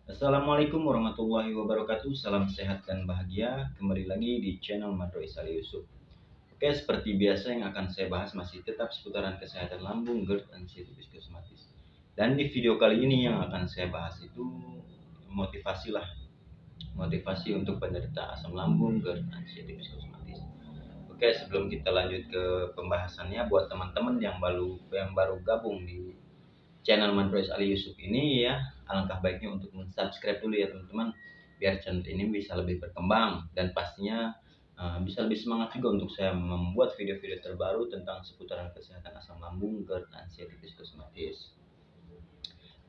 Assalamualaikum warahmatullahi wabarakatuh. Salam sehat dan bahagia. Kembali lagi di channel Madrois Ali Yusuf. Oke, seperti biasa yang akan saya bahas masih tetap seputaran kesehatan lambung, GERD, dan situs kosmetis. Dan di video kali ini yang akan saya bahas itu motivasi lah. Motivasi untuk penderita asam lambung, GERD, dan situs kosmetis. Oke, sebelum kita lanjut ke pembahasannya, buat teman-teman yang baru gabung di channel Madrois Ali Yusuf ini ya, alangkah baiknya untuk subscribe dulu ya teman-teman, biar channel ini bisa lebih berkembang dan pastinya bisa lebih semangat juga untuk saya membuat video-video terbaru tentang seputaran kesehatan asam lambung, GERD, dan situs kosmetis.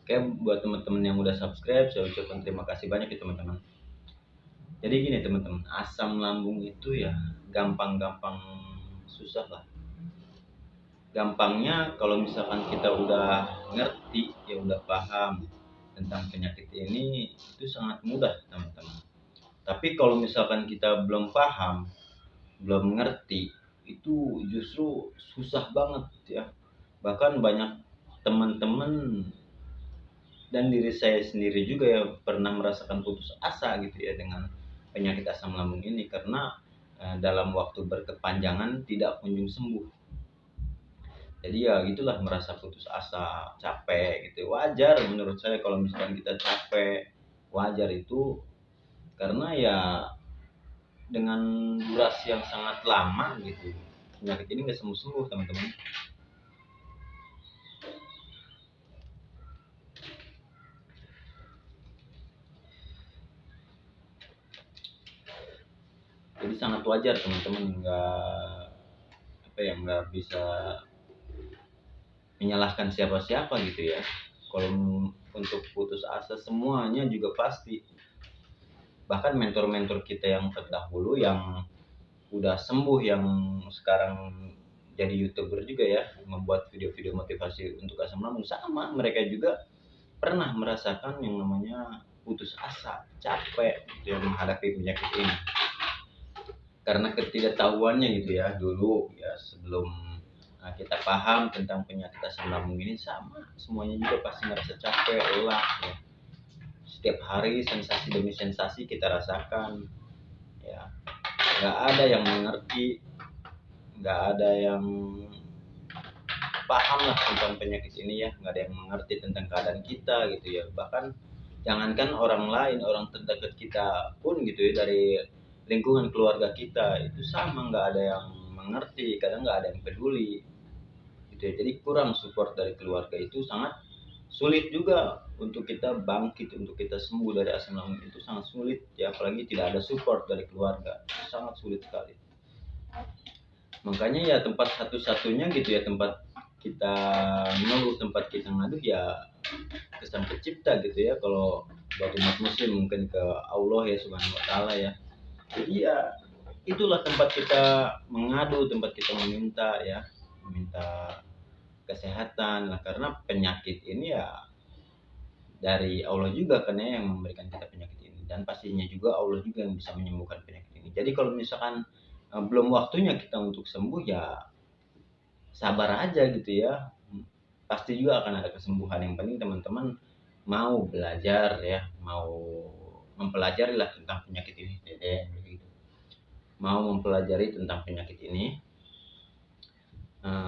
Oke, buat teman-teman yang udah subscribe, saya ucapkan terima kasih banyak ya teman-teman. Jadi gini teman-teman, asam lambung itu ya gampang-gampang susah lah. Gampangnya kalau misalkan kita udah ngerti, ya udah paham tentang penyakit ini, itu sangat mudah teman-teman. Tapi kalau misalkan kita belum paham, belum ngerti, itu justru susah banget ya. Bahkan banyak teman-teman dan diri saya sendiri juga ya pernah merasakan putus asa gitu ya dengan penyakit asam lambung ini, karena dalam waktu berkepanjangan tidak kunjung sembuh. Jadi ya gitulah, merasa putus asa, capek gitu. Wajar menurut saya kalau misalkan kita capek, wajar itu, karena ya dengan durasi yang sangat lama gitu penyakit ini nggak sembuh-sembuh teman-teman. Jadi sangat wajar teman-teman, nggak bisa menyalahkan siapa-siapa gitu ya. Kalau untuk putus asa semuanya juga pasti. Bahkan mentor-mentor kita yang terdahulu yang udah sembuh, yang sekarang jadi youtuber juga ya, membuat video-video motivasi untuk asam lambung, sama mereka juga pernah merasakan yang namanya putus asa, capek gitu ya, menghadapi penyakit ini. Karena ketidaktahuannya gitu ya dulu ya, sebelum kita paham tentang penyakit asam lambung ini, sama semuanya juga pasti merasa capek, lelah ya. Setiap hari sensasi demi sensasi kita rasakan ya, nggak ada yang mengerti, nggak ada yang paham lah tentang penyakit ini ya, nggak ada yang mengerti tentang keadaan kita gitu ya. Bahkan jangankan orang lain, orang terdekat kita pun gitu ya, dari lingkungan keluarga kita itu sama, nggak ada yang mengerti, kadang nggak ada yang peduli gitu ya. Jadi kurang support dari keluarga itu sangat sulit juga untuk kita bangkit, untuk kita sembuh dari asam lambung itu sangat sulit ya, apalagi tidak ada support dari keluarga, itu sangat sulit sekali. Makanya ya tempat satu-satunya gitu ya, tempat kita mengeluh, tempat kita ngadu ya ke Sang Pencipta gitu ya. Kalau buat umat muslim mungkin ke Allah ya Subhanahu wa taala ya. Jadi ya itulah tempat kita mengadu, tempat kita meminta ya, meminta kesehatan lah, karena penyakit ini ya dari Allah juga kan ya, yang memberikan kita penyakit ini, dan pastinya juga Allah juga yang bisa menyembuhkan penyakit ini. Jadi kalau misalkan belum waktunya kita untuk sembuh ya sabar aja gitu ya, pasti juga akan ada kesembuhan. Yang penting teman-teman mau belajar ya, mau mempelajari lah tentang penyakit ini, begitu. Mau mempelajari tentang penyakit ini,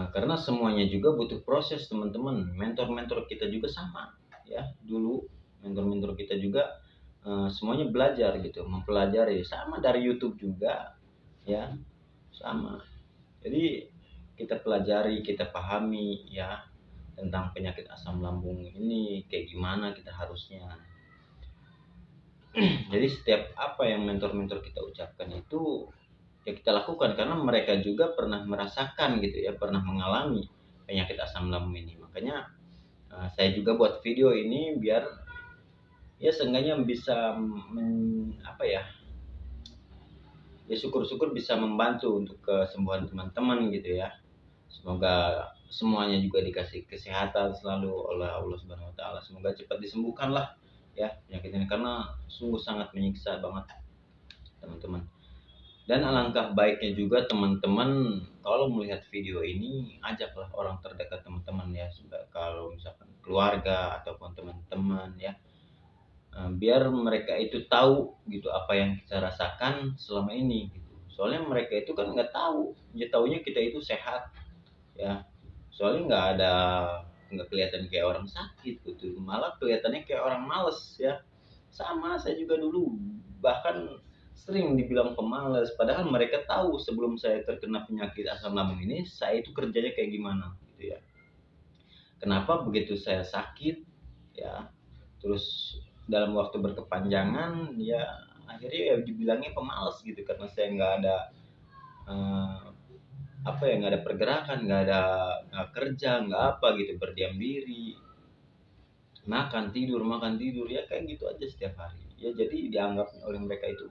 karena semuanya juga butuh proses teman-teman. Mentor-mentor kita juga sama ya, dulu mentor-mentor kita juga semuanya belajar gitu, mempelajari, sama dari YouTube juga ya, sama. Jadi kita pelajari, kita pahami ya tentang penyakit asam lambung ini kayak gimana kita harusnya. Jadi setiap apa yang mentor-mentor kita ucapkan itu ya kita lakukan, karena mereka juga pernah merasakan gitu ya, pernah mengalami penyakit asam lambung ini. Makanya saya juga buat video ini biar ya seenggaknya bisa ya syukur-syukur bisa membantu untuk kesembuhan teman-teman gitu ya. Semoga semuanya juga dikasih kesehatan selalu oleh Allah Subhanahu wa taala. Semoga cepat disembuhkan lah ya penyakit ini, karena sungguh sangat menyiksa banget teman-teman. Dan alangkah baiknya juga teman-teman kalau melihat video ini, ajaklah orang terdekat teman-teman ya, kalau misalkan keluarga ataupun teman-teman ya, biar mereka itu tahu gitu apa yang kita rasakan selama ini gitu. Soalnya mereka itu kan nggak tahu, ya taunya kita itu sehat ya. Soalnya nggak kelihatan kayak orang sakit gitu, malah kelihatannya kayak orang males ya. Sama saya juga dulu bahkan sering dibilang pemalas, padahal mereka tahu sebelum saya terkena penyakit asam lambung ini saya itu kerjanya kayak gimana gitu ya. Kenapa begitu saya sakit ya, terus dalam waktu berkepanjangan ya akhirnya ya dibilangnya pemalas gitu, karena saya nggak ada eh, apa ya, nggak ada pergerakan, nggak kerja, nggak apa gitu, berdiam diri, makan tidur ya kayak gitu aja setiap hari ya. Jadi dianggap oleh mereka itu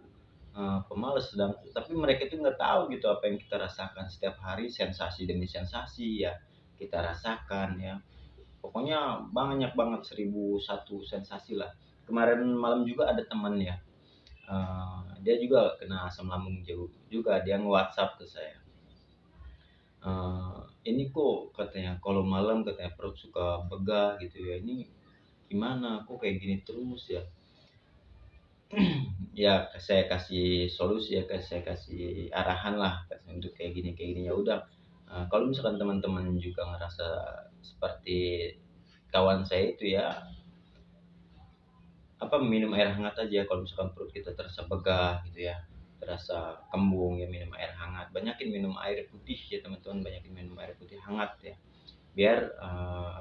pemalas, sedang tapi mereka itu nggak tahu gitu apa yang kita rasakan setiap hari, sensasi demi sensasi ya kita rasakan ya. Pokoknya banyak banget, 1001 sensasi lah. Kemarin malam juga ada teman ya, dia juga kena asam lambung juga, dia nge-WhatsApp ke saya. Ini kok katanya kalau malam katanya perut suka begah gitu ya. Ini gimana kok kayak gini terus ya? Ya saya kasih solusi ya, saya kasih arahan lah untuk kayak gini ya udah. Kalau misalkan teman-teman juga ngerasa seperti kawan saya itu ya, apa, minum air hangat aja kalau misalkan perut kita terasa begah gitu ya, terasa kembung ya, minum air hangat, banyakin minum air putih ya teman-teman, banyakin minum air putih hangat ya, biar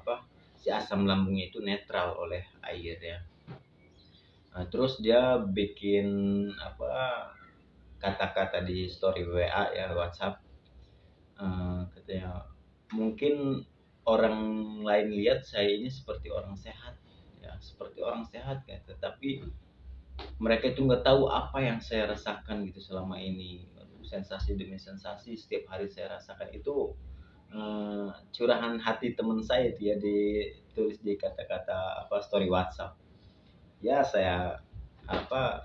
apa, si asam lambungnya itu netral oleh air ya. Terus dia bikin apa, kata-kata di story WA ya, WhatsApp, katanya mungkin orang lain lihat saya ini seperti orang sehat ya, seperti orang sehat ya, tetapi mereka itu nggak tahu apa yang saya rasakan gitu selama ini. Sensasi demi sensasi setiap hari saya rasakan itu, curahan hati teman saya itu ya, ditulis di kata-kata apa, story WhatsApp. Ya saya apa,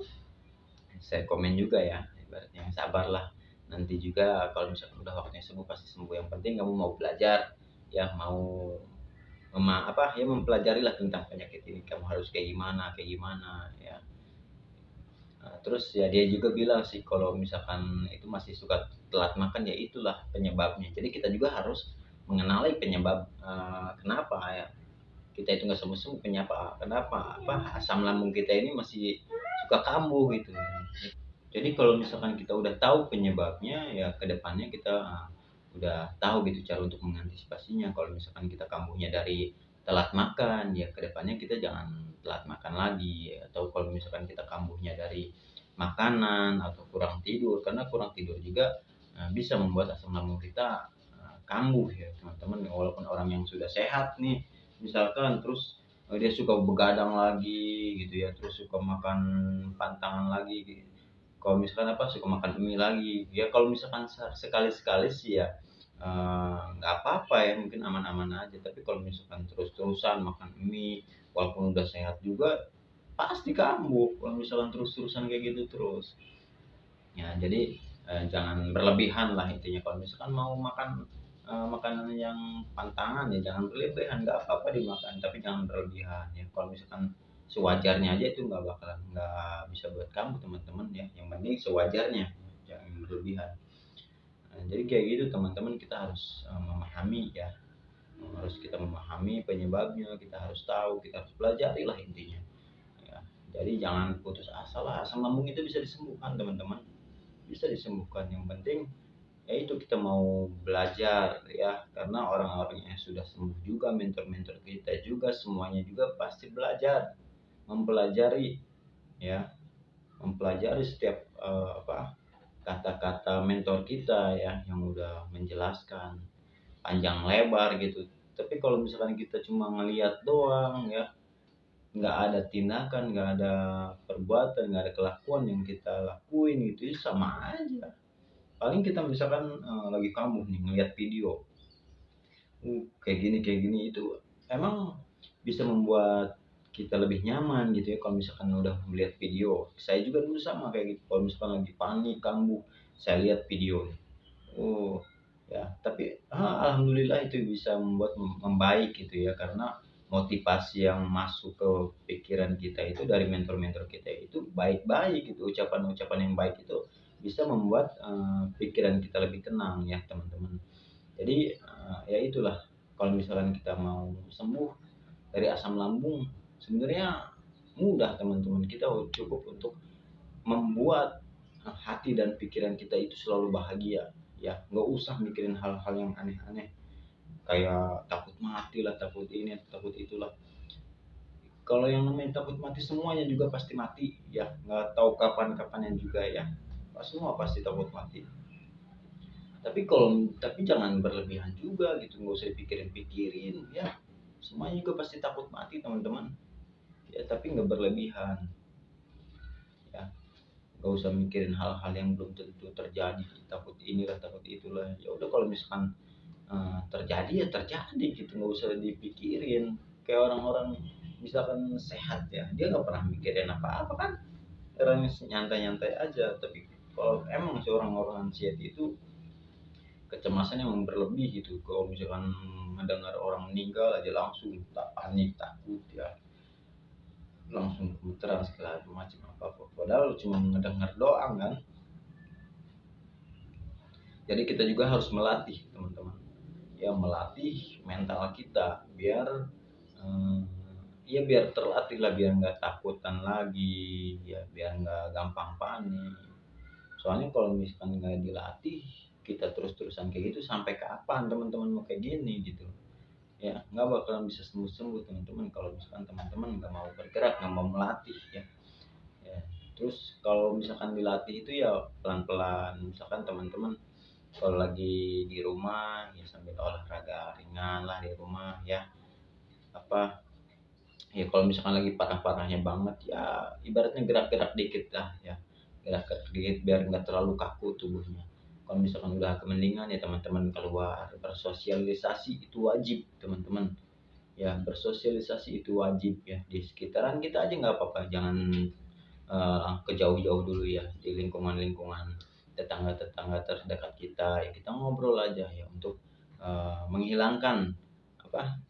saya komen juga ya, ibaratnya sabarlah, nanti juga kalau misalkan udah waktunya sembuh pasti sembuh, yang penting kamu mau belajar ya, mau apa ya, mempelajari lah tentang penyakit ini, kamu harus kayak gimana ya. Terus ya dia juga bilang sih kalau misalkan itu masih suka telat makan ya itulah penyebabnya. Jadi kita juga harus mengenali penyebab, kenapa ya kita itu nggak sembuh-sembuh, kenapa apa asam lambung kita ini masih suka kambuh gitu. Jadi kalau misalkan kita udah tahu penyebabnya ya kedepannya kita udah tahu gitu cara untuk mengantisipasinya. Kalau misalkan kita kambuhnya dari telat makan ya kedepannya kita jangan telat makan lagi, atau kalau misalkan kita kambuhnya dari makanan atau kurang tidur, karena kurang tidur juga bisa membuat asam lambung kita kambuh ya teman-teman. Walaupun orang yang sudah sehat nih misalkan, terus dia suka begadang lagi gitu ya, terus suka makan pantangan lagi gitu. Kalau misalkan apa, suka makan mie lagi ya, kalau misalkan sekali-sekali sih ya nggak apa-apa ya, mungkin aman-aman aja. Tapi kalau misalkan terus-terusan makan mie walaupun udah sehat juga pasti kambuh kalau misalkan terus-terusan kayak gitu terus ya. Jadi jangan berlebihan lah intinya, kalau misalkan mau makan makanan yang pantangan ya jangan berlebihan, nggak apa-apa dimakan tapi jangan berlebihan ya. Kalau misalkan sewajarnya aja itu nggak bisa buat kamu teman-teman ya, yang penting sewajarnya, jangan berlebihan. Jadi kayak gitu teman-teman, kita harus memahami ya, harus kita memahami penyebabnya, kita harus tahu, kita harus pelajari lah intinya ya. Jadi jangan putus asa lah, asam lambung itu bisa disembuhkan teman-teman, bisa disembuhkan. Yang penting ya itu kita mau belajar ya, karena orang-orang yang sudah sembuh juga, mentor-mentor kita juga semuanya juga pasti belajar, mempelajari ya, mempelajari setiap apa, kata-kata mentor kita ya yang udah menjelaskan panjang lebar gitu. Tapi kalau misalkan kita cuma ngelihat doang ya, nggak ada tindakan, nggak ada perbuatan, nggak ada kelakuan yang kita lakuin gitu, ya sama aja. Paling kita misalkan lagi kambuh nih ngeliat video, kayak gini itu emang bisa membuat kita lebih nyaman gitu ya. Kalau misalkan udah melihat video, saya juga dulu sama kayak gitu, kalau misalkan lagi panik kambuh saya lihat video nih, oh ya, tapi alhamdulillah itu bisa membuat membaik gitu ya, karena motivasi yang masuk ke pikiran kita itu dari mentor-mentor kita itu baik-baik gitu, ucapan-ucapan yang baik itu bisa membuat pikiran kita lebih tenang ya teman-teman. Jadi ya itulah, kalau misalkan kita mau sembuh dari asam lambung sebenarnya mudah teman-teman. Kita cukup untuk membuat hati dan pikiran kita itu selalu bahagia ya, nggak usah mikirin hal-hal yang aneh-aneh kayak takut mati lah, takut ini, takut itulah. Kalau yang namanya takut mati semuanya juga pasti mati ya, nggak tahu kapan-kapannya juga ya, semua pasti takut mati. Tapi jangan berlebihan juga gitu, nggak usah dipikirin-pikirin ya, semuanya juga pasti takut mati teman-teman ya, tapi nggak berlebihan ya, nggak usah mikirin hal-hal yang belum tentu terjadi, takut inilah takut itulah. Ya udah, kalau misalkan terjadi ya terjadi gitu, nggak usah dipikirin. Kayak orang-orang misalkan sehat ya, dia nggak pernah mikirin apa-apa kan, orangnya nyantai-nyantai aja. Tapi kalau emang si orang-orang sehat itu kecemasan yang berlebih gitu, kalau misalkan mendengar orang meninggal aja langsung tak panik, takut ya, langsung gemeteran segala macam apa, padahal cuma mendengar doang kan. Jadi kita juga harus melatih teman-teman ya, melatih mental kita biar ya biar terlatih lah, biar nggak takutan lagi ya, biar nggak gampang panik. Soalnya kalau misalkan nggak dilatih, kita terus-terusan kayak gitu sampai kapan teman-teman mau kayak gini gitu ya, nggak bakalan bisa sembuh-sembuh teman-teman kalau misalkan teman-teman nggak mau bergerak, nggak mau melatih ya. Ya, terus kalau misalkan dilatih itu ya pelan-pelan, misalkan teman-teman kalau lagi di rumah ya sambil olahraga ringan lah di rumah ya, apa ya, kalau misalkan lagi parah-parahnya banget ya ibaratnya gerak-gerak dikit lah ya, gerak-gerak dikit biar nggak terlalu kaku tubuhnya. Kalau misalkan udah kemendingan ya teman-teman keluar bersosialisasi, itu wajib teman-teman ya, bersosialisasi itu wajib ya, di sekitaran kita aja nggak apa-apa, jangan ke jauh-jauh dulu ya, di lingkungan-lingkungan tetangga-tetangga terdekat kita ya, kita ngobrol aja ya untuk menghilangkan apa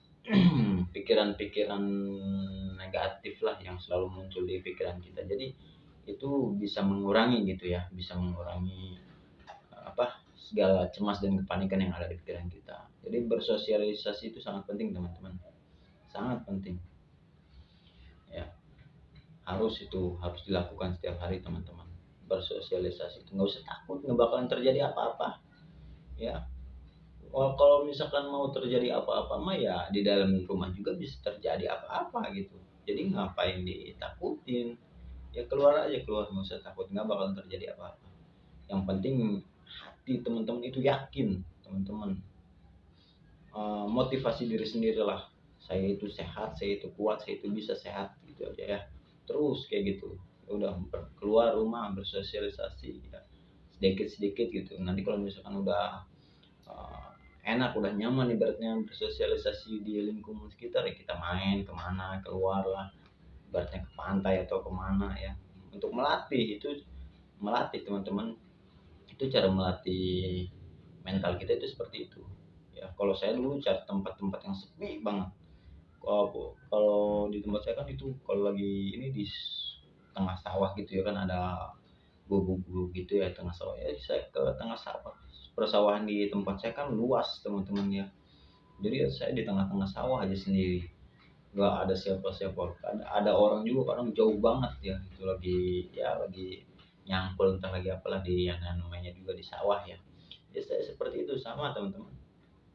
pikiran-pikiran negatif lah yang selalu muncul di pikiran kita. Jadi itu bisa mengurangi gitu ya, bisa mengurangi segala cemas dan kepanikan yang ada di pikiran kita. Jadi bersosialisasi itu sangat penting teman-teman, sangat penting ya, harus dilakukan setiap hari teman-teman. Bersosialisasi itu nggak usah takut, nggak bakalan terjadi apa-apa ya. Kalau misalkan mau terjadi apa-apa mah ya di dalam rumah juga bisa terjadi apa-apa gitu. Jadi ngapain ditakutin? Ya keluar aja, keluar, nggak usah takut, nggak bakal terjadi apa-apa. Yang penting hati teman-teman itu yakin, teman-teman motivasi diri sendiri lah. Saya itu sehat, saya itu kuat, saya itu bisa sehat gitu aja ya. Terus kayak gitu. Ya udah, keluar rumah bersosialisasi ya, sedikit-sedikit gitu. Nanti kalau misalkan udah enak, udah nyaman ibaratnya bersosialisasi di lingkungan sekitar ya, kita main kemana, keluar lah, ibaratnya ke pantai atau kemana ya, untuk melatih itu. Melatih teman-teman itu, cara melatih mental kita itu seperti itu ya. Kalau saya dulu cari tempat-tempat yang sepi banget. Kalau di tempat saya kan itu kalau lagi ini di tengah sawah gitu ya kan, ada gubuk-gubuk gitu ya tengah sawah ya, saya ke tengah sawah. Persawahan di tempat saya kan luas teman-teman ya, jadi ya saya di tengah-tengah sawah aja sendiri, nggak ada siapa-siapa. Ada orang juga kadang jauh banget ya, itu lagi nyangkul entah lagi apalah di yang namanya juga di sawah ya. Ya saya seperti itu sama teman-teman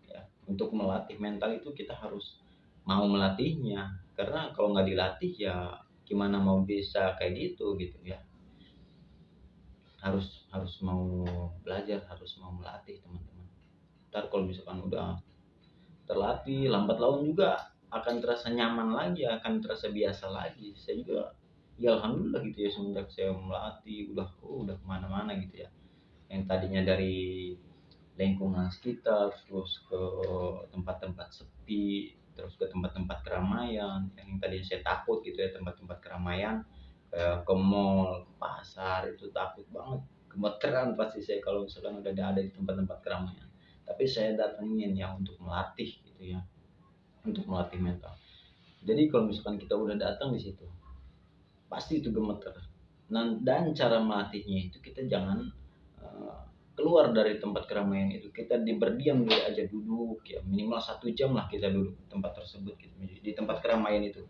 ya. Untuk melatih mental itu kita harus mau melatihnya, karena kalau nggak dilatih ya gimana mau bisa kayak gitu gitu ya. Harus mau belajar, harus mau melatih teman-teman. Ntar kalau misalkan udah terlatih, lambat laun juga akan terasa nyaman lagi, akan terasa biasa lagi. Saya juga ya alhamdulillah gitu ya, semenjak saya melatih udah kemana-mana gitu ya, yang tadinya dari lingkungan sekitar terus ke tempat-tempat sepi, terus ke tempat-tempat keramaian yang tadinya saya takut gitu ya, tempat-tempat keramaian kayak ke mall, ke pasar, itu takut banget, gemeteran pasti saya kalau misalkan udah ada di tempat-tempat keramaian. Tapi saya datengin ya untuk melatih gitu ya, untuk melatih mental. Jadi kalau misalkan kita udah datang di situ, pasti itu gemeter. Dan cara melatihnya itu kita jangan eh, keluar dari tempat keramaian itu. Kita berdiam diri aja, duduk ya minimal 1 jam lah kita duduk di tempat tersebut gitu, di tempat keramaian itu.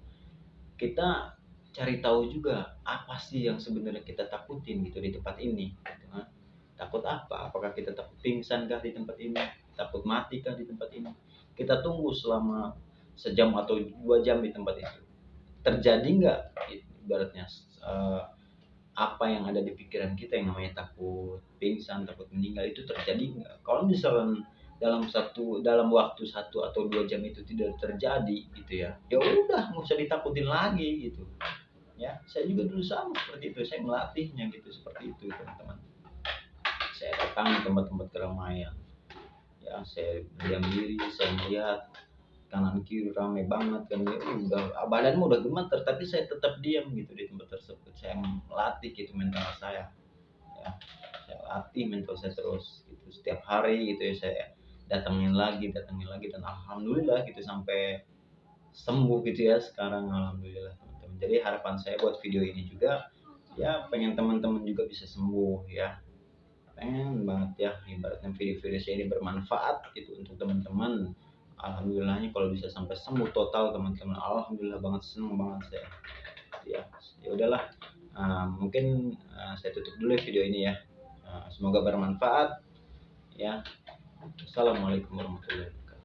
Kita cari tahu juga apa sih yang sebenarnya kita takutin gitu di tempat ini gitu, kan? Takut apa? Apakah kita takut pingsan kah di tempat ini, takut mati kah di tempat ini? Kita tunggu selama 1 jam atau 2 jam di tempat itu, terjadi nggak ibaratnya apa yang ada di pikiran kita yang namanya takut pingsan, takut meninggal, itu terjadi nggak? Kalau misalkan dalam waktu 1 atau 2 jam itu tidak terjadi gitu ya, ya udah nggak usah ditakutin lagi gitu ya. Saya juga dulu sama seperti itu, saya melatihnya gitu seperti itu teman-teman. Saya datang di tempat-tempat keramaian ya, saya diam diri, saya melihat kanan kiri ramai banget kan ya, udah badanmu udah gemeter tapi saya tetap diam gitu di tempat tersebut. Saya melatih gitu mental saya ya, saya latih mental saya terus gitu setiap hari gitu ya. Saya datangin lagi dan alhamdulillah gitu sampai sembuh gitu ya sekarang, alhamdulillah teman-teman. Jadi harapan saya buat video ini juga ya, pengen teman-teman juga bisa sembuh ya, pengen banget ya ibaratnya video-video saya ini bermanfaat gitu untuk teman-teman. Alhamdulillahnya kalau bisa sampai sembuh total teman-teman, alhamdulillah banget, seneng banget saya ya. Ya udahlah, mungkin saya tutup dulu video ini ya. Semoga bermanfaat ya. Assalamualaikum warahmatullahi wabarakatuh.